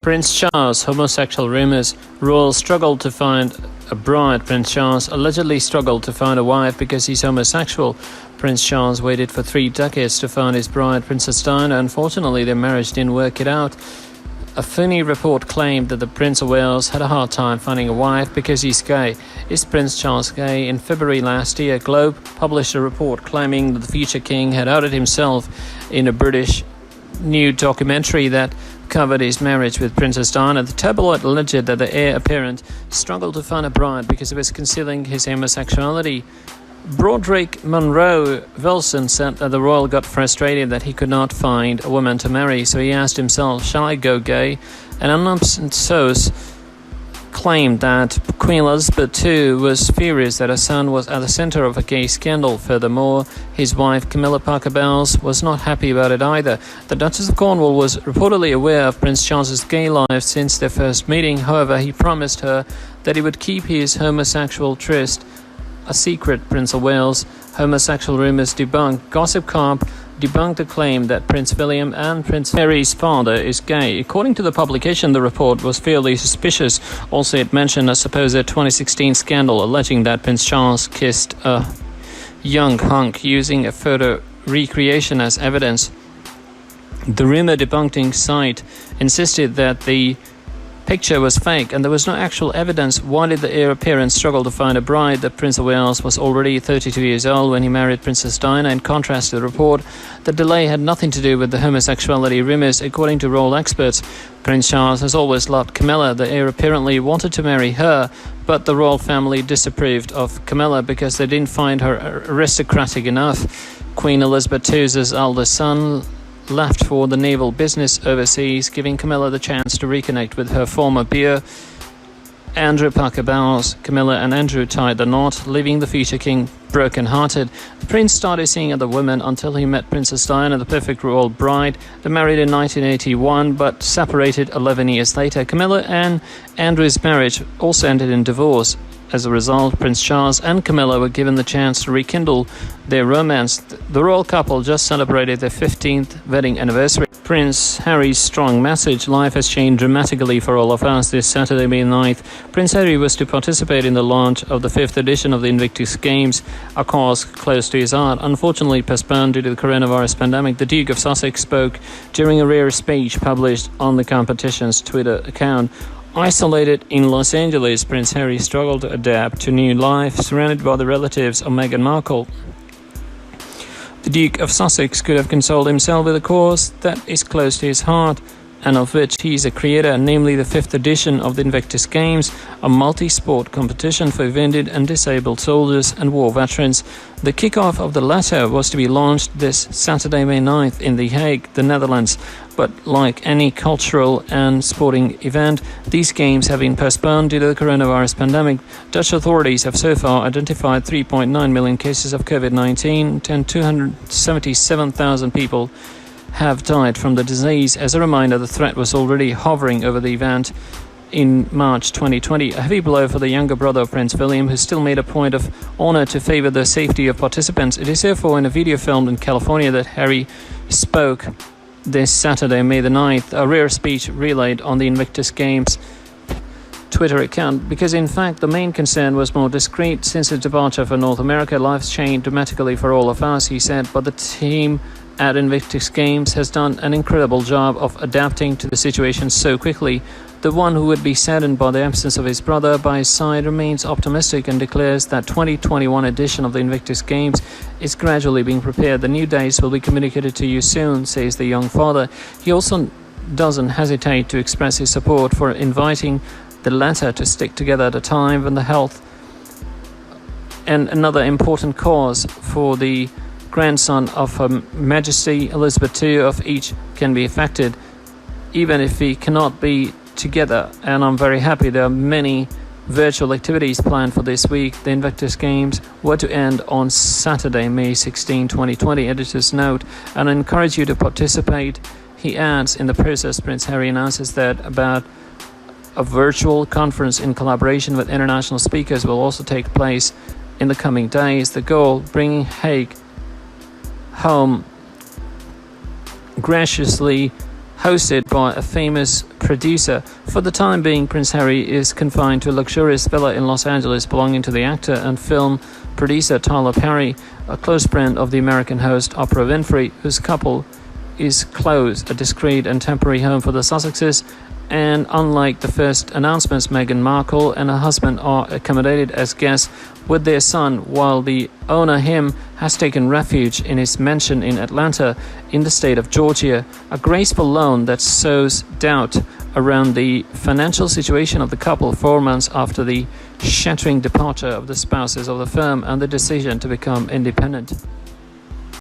Prince Charles, homosexual rumors. Royal struggled to find a bride. Prince Charles allegedly struggled to find a wife because he's homosexual. Prince Charles waited for 3 decades to find his bride, Princess Diana. Unfortunately, their marriage didn't work it out. A funny report claimed that the Prince of Wales had a hard time finding a wife because he's gay. Is Prince Charles gay? In February last year, Globe published a report claiming that the future king had outed himself in a British new documentary that covered his marriage with Princess Diana. The tabloid alleged that the heir apparent struggled to find a bride because he was concealing his homosexuality. Broderick Monroe Wilson said that the royal got frustrated that he could not find a woman to marry, so he asked himself, shall I go gay? An anonymous source claimed that Queen Elizabeth II was furious that her son was at the center of a gay scandal. Furthermore, his wife Camilla Parker Bowles was not happy about it either. The Duchess of Cornwall was reportedly aware of Prince Charles's gay life since their first meeting. However, he promised her that he would keep his homosexual tryst a secret. Prince of Wales homosexual rumors debunked. Gossip Corp debunked the claim that Prince William and Prince Harry's father is gay. According to the publication, the report was fairly suspicious. Also, it mentioned a supposed 2016 scandal alleging that Prince Charles kissed a young hunk using a photo recreation as evidence. The rumor debunking site insisted that the picture was fake and there was no actual evidence. Why did the heir apparent struggle to find a bride? The Prince of Wales was already 32 years old when he married Princess Diana. In contrast to the report, the delay had nothing to do with the homosexuality rumors. According to royal experts, Prince Charles has always loved Camilla. The heir apparently wanted to marry her, but the royal family disapproved of Camilla because they didn't find her aristocratic enough. Queen Elizabeth II's eldest son left for the naval business overseas, giving Camilla the chance to reconnect with her former peer, Andrew Parker Bowles. Camilla and Andrew tied the knot, leaving the future king broken-hearted. The prince started seeing other women until he met Princess Diana, the perfect royal bride. They married in 1981 but separated 11 years later. Camilla and Andrew's marriage also ended in divorce. As a result, Prince Charles and Camilla were given the chance to rekindle their romance. The royal couple just celebrated their 15th wedding anniversary. Prince Harry's strong message: life has changed dramatically for all of us. This Saturday, May 9th, Prince Harry was to participate in the launch of the 5th edition of the Invictus Games, a cause close to his heart. Unfortunately postponed due to the coronavirus pandemic, the Duke of Sussex spoke during a rare speech published on the competition's Twitter account. Isolated in Los Angeles, Prince Harry struggled to adapt to new life, surrounded by the relatives of Meghan Markle. The Duke of Sussex could have consoled himself with a cause that is close to his heart, and of which he is a creator, namely the 5th edition of the Invictus Games, a multi-sport competition for wounded and disabled soldiers and war veterans. The kickoff of the latter was to be launched this Saturday, May 9th in The Hague, the Netherlands. But like any cultural and sporting event, these games have been postponed due to the coronavirus pandemic. Dutch authorities have so far identified 3.9 million cases of COVID-19 and 277,000 people have died from the disease. As a reminder, the threat was already hovering over the event in March 2020. A heavy blow for the younger brother of Prince William, who still made a point of honor to favor the safety of participants. It is therefore in a video filmed in California that Harry spoke this Saturday, May the 9th, a rare speech relayed on the Invictus Games Twitter account, because in fact the main concern was more discreet. Since his departure for North America, life's changed dramatically for all of us, he said, but the team at Invictus Games has done an incredible job of adapting to the situation so quickly. The one who would be saddened by the absence of his brother by his side remains optimistic and declares that 2021 edition of the Invictus Games is gradually being prepared. The new dates will be communicated to you soon, says the young father. He also doesn't hesitate to express his support for inviting the latter to stick together at a time when the health and another important cause for the grandson of Her Majesty Elizabeth II of each can be affected, even if we cannot be together. And I'm very happy there are many virtual activities planned for this week. The Invictus Games were to end on Saturday, May 16, 2020. Editor's note, and I encourage you to participate. He adds, in the process, Prince Harry announces that about a virtual conference in collaboration with international speakers will also take place in the coming days. The goal, bringing Hague home graciously hosted by a famous producer. For the time being, Prince Harry is confined to a luxurious villa in Los Angeles belonging to the actor and film producer Tyler Perry, a close friend of the American host Oprah Winfrey, whose couple is closed, a discreet and temporary home for the Sussexes. And unlike the first announcements, Meghan Markle and her husband are accommodated as guests with their son, while the owner, him, has taken refuge in his mansion in Atlanta in the state of Georgia, a graceful loan that sows doubt around the financial situation of the couple 4 months after the shattering departure of the spouses of the firm and the decision to become independent.